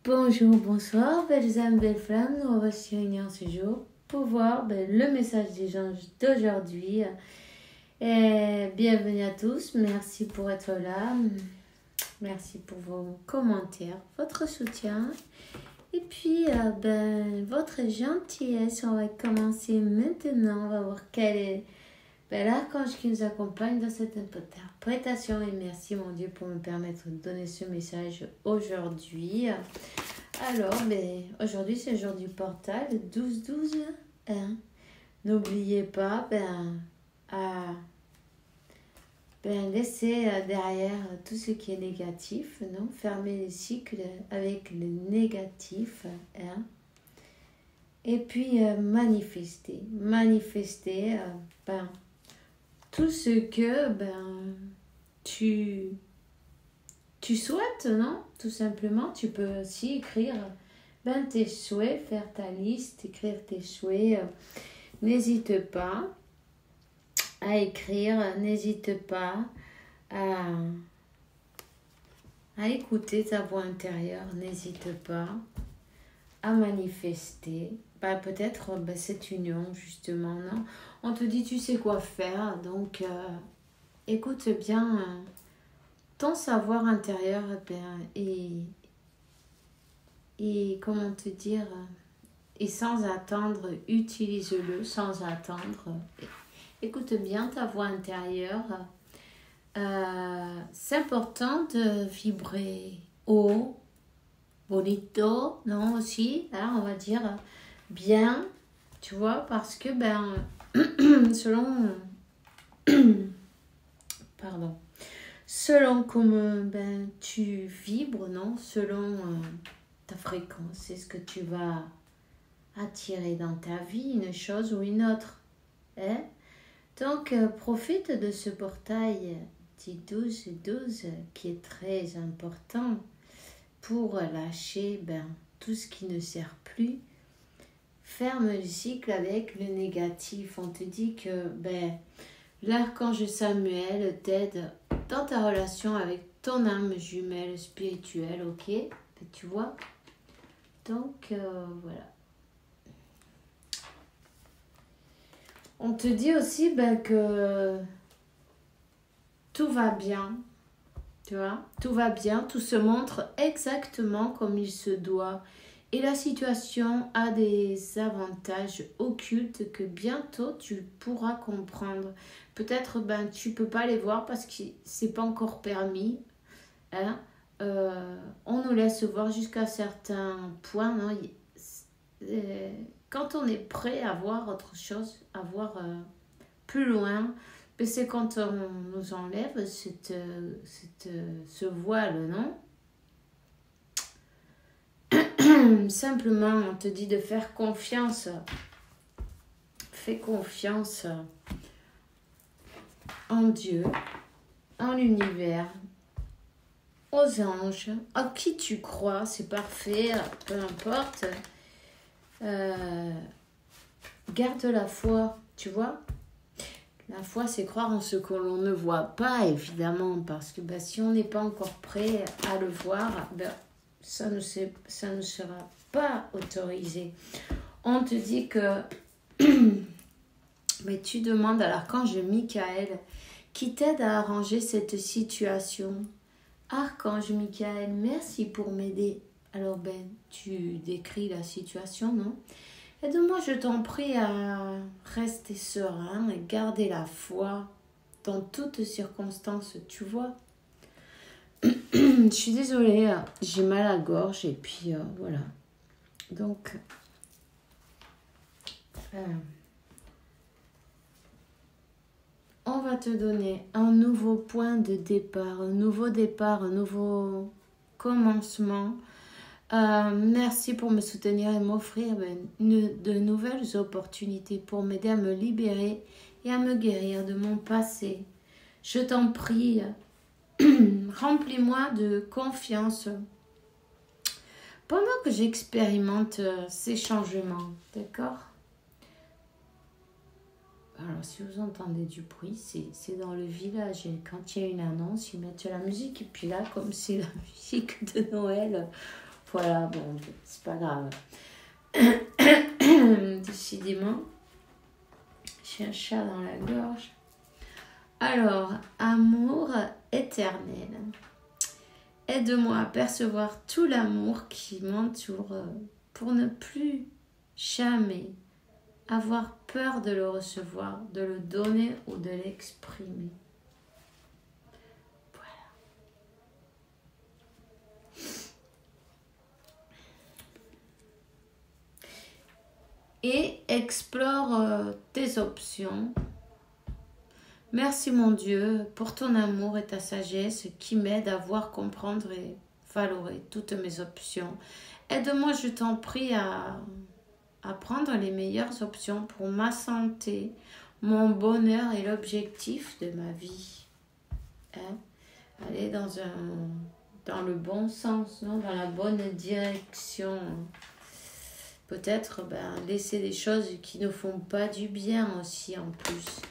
Bonjour, bonsoir, belles âmes, belles flammes. Nous voici réunis en ce jour pour voir le message des anges d'aujourd'hui. Et bienvenue à tous. Merci pour être là. Merci pour vos commentaires, votre soutien. Et puis, votre gentillesse. On va commencer maintenant. On va voir quel est l'archange qui nous accompagne dans cette interprétation. Et merci, mon Dieu, pour me permettre de donner ce message aujourd'hui. Alors, aujourd'hui, c'est le jour du portal, 12-12. Hein. N'oubliez pas laisser derrière tout ce qui est négatif, non? Fermer les cycles avec le négatif. Hein. Et puis, manifester tout ce que tu souhaites, non? Tout simplement, tu peux aussi écrire tes souhaits, faire ta liste, écrire tes souhaits. N'hésite pas à écrire, n'hésite pas à écouter ta voix intérieure, n'hésite pas à manifester. Peut-être cette union, justement, non? On te dit, tu sais quoi faire, donc écoute bien ton savoir intérieur et comment te dire, et sans attendre, utilise-le sans attendre. Écoute bien ta voix intérieure. C'est important de vibrer haut, bonito, non aussi, hein, on va dire bien, tu vois, parce que selon comment tu vibres, non, selon ta fréquence, c'est ce que tu vas attirer dans ta vie, une chose ou une autre. Hein? Donc, profite de ce portail dit 12-12 qui est très important pour lâcher tout ce qui ne sert plus. Ferme le cycle avec le négatif. On te dit que l'archange Samuel t'aide dans ta relation avec ton âme jumelle spirituelle, ok? Tu vois? Donc, voilà. On te dit aussi que tout va bien, tu vois? Tout va bien, tout se montre exactement comme il se doit. Et la situation a des avantages occultes que bientôt tu pourras comprendre. Peut-être tu ne peux pas les voir parce que ce n'est pas encore permis. Hein? On nous laisse voir jusqu'à certains points. Non? Quand on est prêt à voir autre chose, à voir plus loin, c'est quand on nous enlève ce voile, non? Simplement, on te dit de faire confiance. Fais confiance en Dieu, en l'univers, aux anges, à qui tu crois, c'est parfait, peu importe. Garde la foi, tu vois. La foi, c'est croire en ce que l'on ne voit pas, évidemment, parce que si on n'est pas encore prêt à le voir, ça ne sera pas autorisé. On te dit que mais tu demandes à l'archange Michael qui t'aide à arranger cette situation. Archange Michael, merci pour m'aider. Alors tu décris la situation, non? Aide-moi, je t'en prie, à rester serein et garder la foi dans toutes circonstances, tu vois. Je suis désolée, j'ai mal à la gorge et puis voilà. Donc, on va te donner un nouveau point de départ, un nouveau commencement. Merci pour me soutenir et m'offrir de nouvelles opportunités pour m'aider à me libérer et à me guérir de mon passé. Je t'en prie, remplis-moi de confiance pendant que j'expérimente ces changements, d'accord? Alors, si vous entendez du bruit, c'est dans le village. Et quand il y a une annonce, ils mettent la musique. Et puis là, comme c'est la musique de Noël, Voilà, bon, c'est pas grave. Décidément, j'ai un chat dans la gorge. Alors, amour éternel. Aide-moi à percevoir tout l'amour qui m'entoure pour ne plus jamais avoir peur de le recevoir, de le donner ou de l'exprimer. Voilà. Et explore tes options. Merci mon Dieu pour ton amour et ta sagesse qui m'aident à voir, comprendre et valorer toutes mes options. Aide-moi, je t'en prie, à prendre les meilleures options pour ma santé, mon bonheur et l'objectif de ma vie. Hein? Aller dans le bon sens, non? Dans la bonne direction. Peut-être laisser des choses qui ne font pas du bien aussi en plus.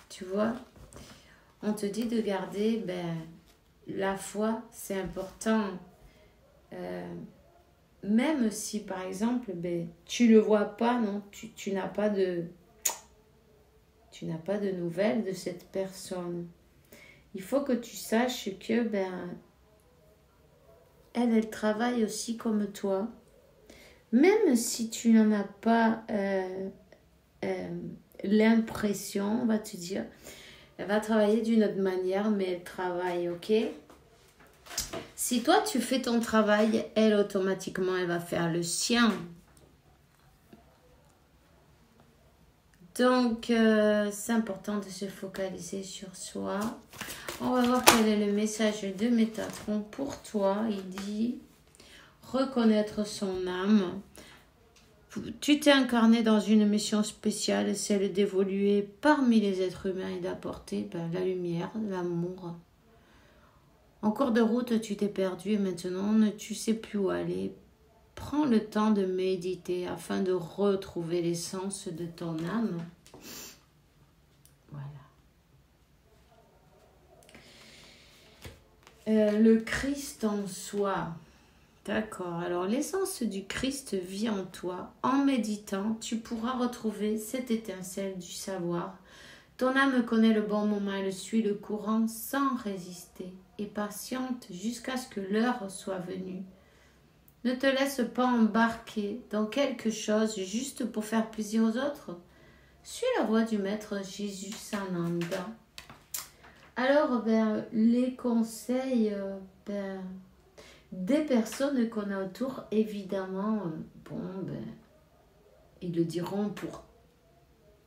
Tu vois, on te dit de garder la foi, c'est important. Même si par exemple tu le vois pas, non, tu n'as pas de nouvelles de cette personne. Il faut que tu saches que elle travaille aussi comme toi. Même si tu n'en as pas l'impression, on va te dire, elle va travailler d'une autre manière, mais elle travaille, ok? Si toi tu fais ton travail, elle automatiquement elle va faire le sien. Donc c'est important de se focaliser sur soi. On va voir quel est le message de Métatron pour toi. Il dit reconnaître son âme. Tu t'es incarné dans une mission spéciale, celle d'évoluer parmi les êtres humains et d'apporter la lumière, l'amour. En cours de route, tu t'es perdu et maintenant tu sais plus où aller. Prends le temps de méditer afin de retrouver l'essence de ton âme. Voilà. Le Christ en soi. D'accord, alors l'essence du Christ vit en toi. En méditant, tu pourras retrouver cette étincelle du savoir. Ton âme connaît le bon moment, elle suit le courant sans résister et patiente jusqu'à ce que l'heure soit venue. Ne te laisse pas embarquer dans quelque chose juste pour faire plaisir aux autres. Suis la voie du Maître Jésus Sananda. Alors, les conseils... des personnes qu'on a autour, évidemment, ils le diront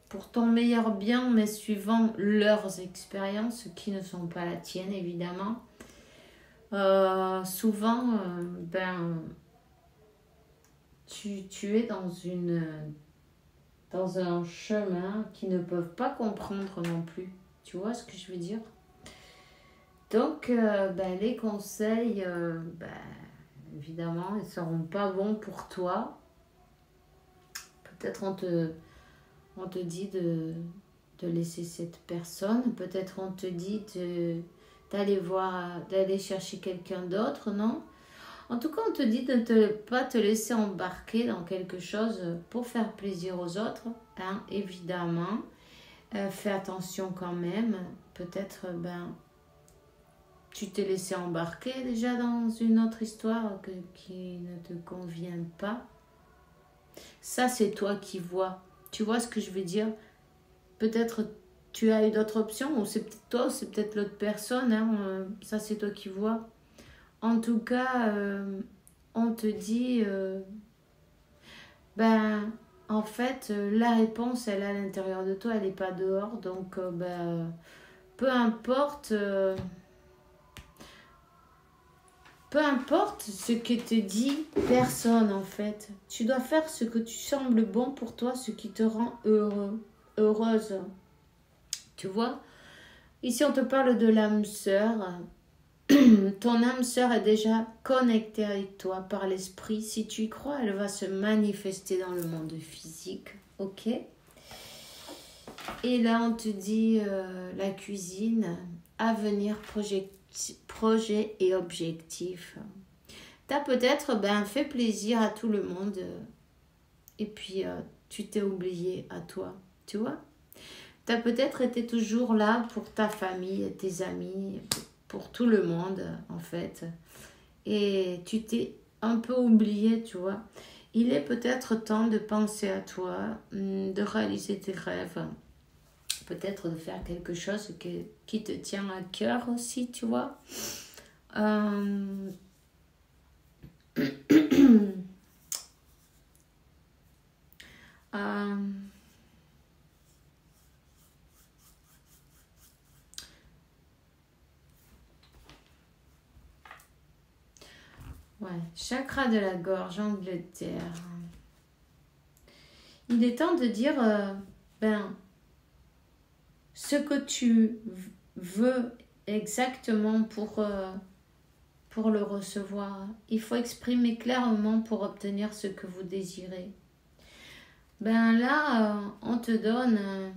pour ton meilleur bien, mais suivant leurs expériences qui ne sont pas la tienne, évidemment. Souvent, tu es dans un chemin qu'ils ne peuvent pas comprendre non plus. Tu vois ce que je veux dire ? Donc, les conseils, évidemment, ils ne seront pas bons pour toi. Peut-être on te dit de laisser cette personne. Peut-être on te dit d'aller chercher quelqu'un d'autre, non ? En tout cas, on te dit de ne pas te laisser embarquer dans quelque chose pour faire plaisir aux autres. Hein, évidemment, fais attention quand même. Peut-être, tu t'es laissé embarquer déjà dans une autre histoire qui ne te convient pas. Ça, c'est toi qui vois. Tu vois ce que je veux dire ? Peut-être tu as eu d'autres options, ou c'est peut-être toi, ou c'est peut-être l'autre personne. Hein, ça, c'est toi qui vois. En tout cas, on te dit... en fait, la réponse, elle est à l'intérieur de toi, elle n'est pas dehors. Donc, peu importe... Peu importe ce que te dit personne en fait. Tu dois faire ce que tu sembles bon pour toi, ce qui te rend heureux, heureuse. Tu vois ? Ici on te parle de l'âme sœur. Ton âme sœur est déjà connectée avec toi par l'esprit. Si tu y crois, elle va se manifester dans le monde physique. Ok ? Et là on te dit la cuisine, avenir, projet et objectif. Tu as peut-être fait plaisir à tout le monde et puis tu t'es oublié à toi, tu vois. Tu as peut-être été toujours là pour ta famille, tes amis, pour tout le monde en fait. Et tu t'es un peu oublié, tu vois. Il est peut-être temps de penser à toi, de réaliser tes rêves. Peut-être de faire quelque chose qui te tient à cœur aussi, tu vois. Euh, euh, ouais, chakra de la gorge, Angleterre. Il est temps de dire, ce que tu veux exactement pour le recevoir. Il faut exprimer clairement pour obtenir ce que vous désirez. Là, on te donne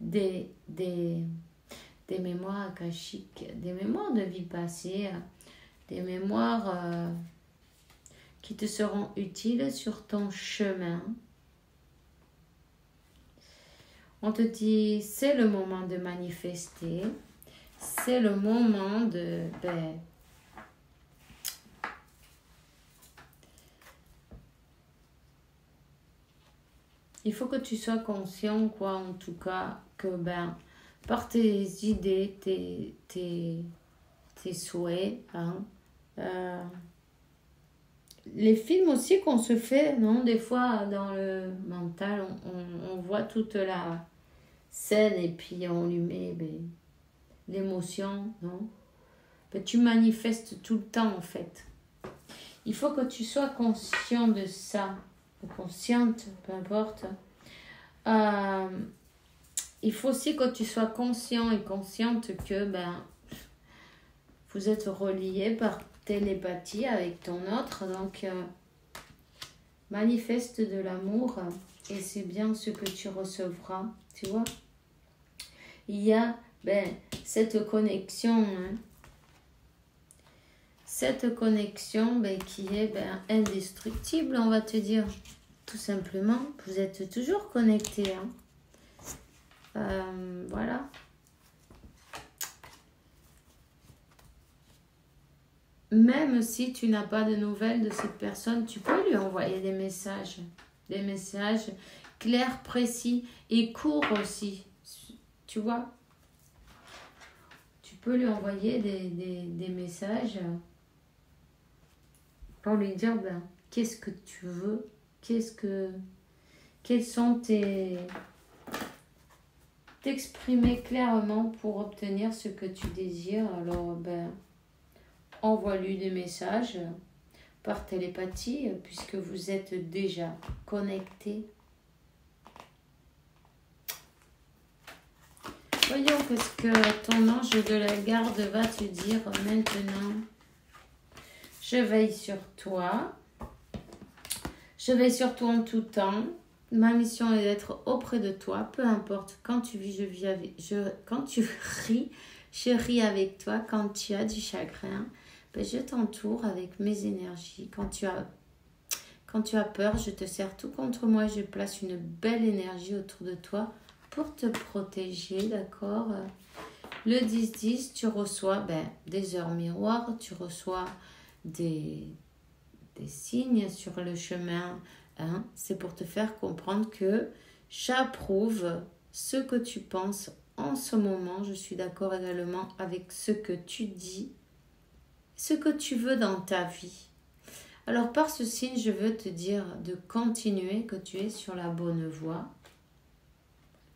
des mémoires akashiques, des mémoires de vie passée, des mémoires qui te seront utiles sur ton chemin. On te dit, c'est le moment de manifester, c'est le moment de... il faut que tu sois conscient, quoi, en tout cas, que par tes idées, tes souhaits, les films aussi qu'on se fait, non, des fois dans le mental, on voit toute la scène et puis on lui met l'émotion, non? Tu manifestes tout le temps en fait. Il faut que tu sois conscient de ça, ou consciente, peu importe. Il faut aussi que tu sois conscient et consciente que vous êtes reliés par télépathie avec ton autre, donc manifeste de l'amour et c'est bien ce que tu recevras, tu vois. Il y a cette connexion, cette connexion qui est indestructible, on va te dire, tout simplement. Vous êtes toujours connectés, voilà. Même si tu n'as pas de nouvelles de cette personne, tu peux lui envoyer des messages clairs, précis et courts aussi, tu vois. Tu peux lui envoyer des messages pour lui dire qu'est-ce que tu veux, quels sont t'exprimer clairement pour obtenir ce que tu désires. Alors envoie-lui des messages par télépathie puisque vous êtes déjà connectés. Voyons qu'est-ce que ton ange de la garde va te dire maintenant. Je veille sur toi. Je veille sur toi en tout temps. Ma mission est d'être auprès de toi, peu importe. Quand tu vis, quand tu ris, je ris avec toi. Quand tu as du chagrin, je t'entoure avec mes énergies. Quand tu as peur, je te serre tout contre moi. Je place une belle énergie autour de toi pour te protéger, d'accord? Le 10-10, tu reçois des heures miroirs, tu reçois des signes sur le chemin. C'est pour te faire comprendre que j'approuve ce que tu penses en ce moment. Je suis d'accord également avec ce que tu dis, ce que tu veux dans ta vie. Alors par ce signe, je veux te dire de continuer, que tu es sur la bonne voie.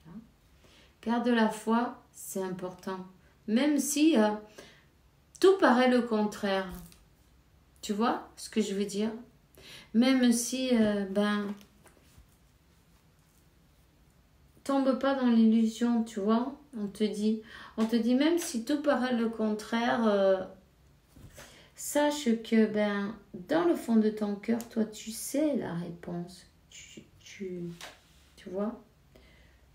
Voilà. Garde la foi, c'est important. Même si tout paraît le contraire. Tu vois ce que je veux dire? Même si, tombe pas dans l'illusion, tu vois. On te dit, même si tout paraît le contraire, sache que, dans le fond de ton cœur, toi, tu sais la réponse. Tu vois.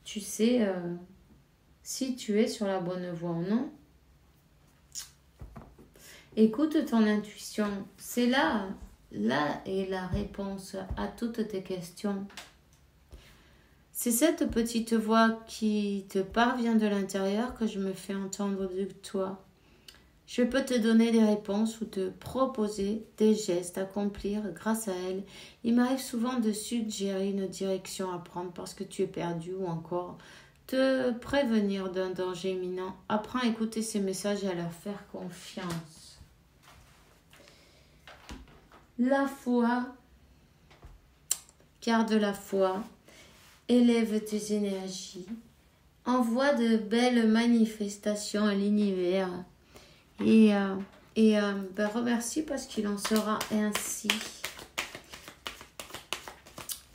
Tu sais si tu es sur la bonne voie ou non. Écoute ton intuition. C'est là est la réponse à toutes tes questions. C'est cette petite voix qui te parvient de l'intérieur que je me fais entendre de toi. Je peux te donner des réponses ou te proposer des gestes à accomplir grâce à elle. Il m'arrive souvent de suggérer une direction à prendre parce que tu es perdu ou encore te prévenir d'un danger imminent. Apprends à écouter ces messages et à leur faire confiance. La foi, garde la foi, élève tes énergies, envoie de belles manifestations à l'univers et remercie parce qu'il en sera ainsi.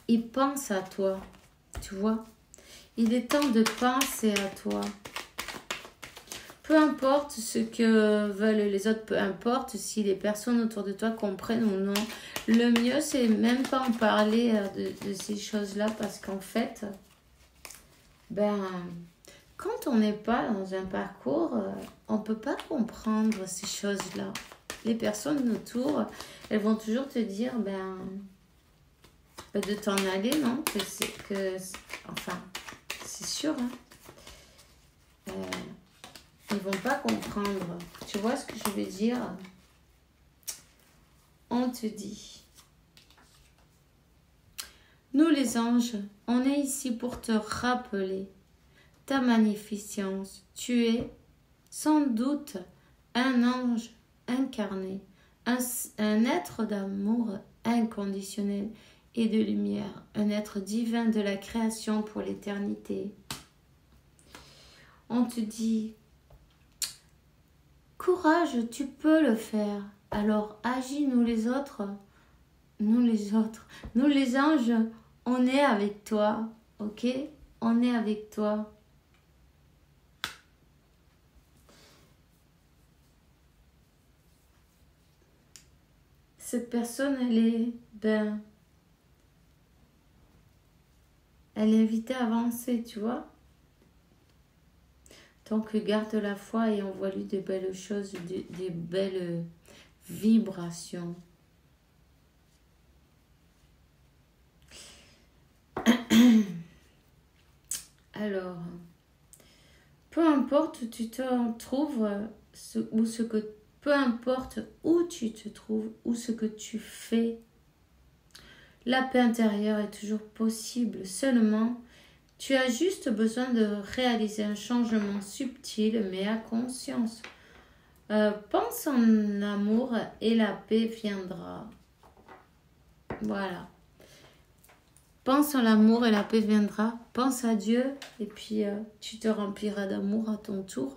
Il pense à toi, tu vois. Il est temps de penser à toi. Peu importe ce que veulent les autres, peu importe si les personnes autour de toi comprennent ou non. Le mieux, c'est même pas en parler de ces choses-là parce qu'en fait, quand on n'est pas dans un parcours, on ne peut pas comprendre ces choses-là. Les personnes autour, elles vont toujours te dire, de t'en aller, non? Enfin, c'est sûr, hein. Ils vont pas comprendre. Tu vois ce que je veux dire? On te dit. Nous les anges, on est ici pour te rappeler ta magnificence. Tu es sans doute un ange incarné, un être d'amour inconditionnel et de lumière, un être divin de la création pour l'éternité. On te dit, courage, tu peux le faire. Alors agis, nous les anges, on est avec toi, ok? On est avec toi. Cette personne, elle est invitée à avancer, tu vois? Donc garde la foi et envoie-lui de belles choses, des belles vibrations. Alors, peu importe où tu te trouves, peu importe où tu te trouves ou ce que tu fais, la paix intérieure est toujours possible. Seulement, tu as juste besoin de réaliser un changement subtil mais à conscience. Pense en amour et la paix viendra. Voilà. Pense en l'amour et la paix viendra. Pense à Dieu et puis tu te rempliras d'amour à ton tour.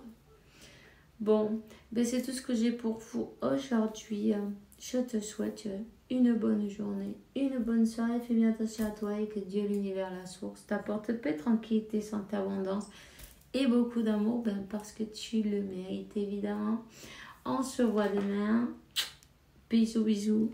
Bon, c'est tout ce que j'ai pour vous aujourd'hui. Je te souhaite une bonne journée, une bonne soirée. Fais bien attention à toi et que Dieu, l'univers, la source, t'apporte paix, tranquillité, santé, abondance et beaucoup d'amour parce que tu le mérites évidemment. On se voit demain. Bisous, bisous.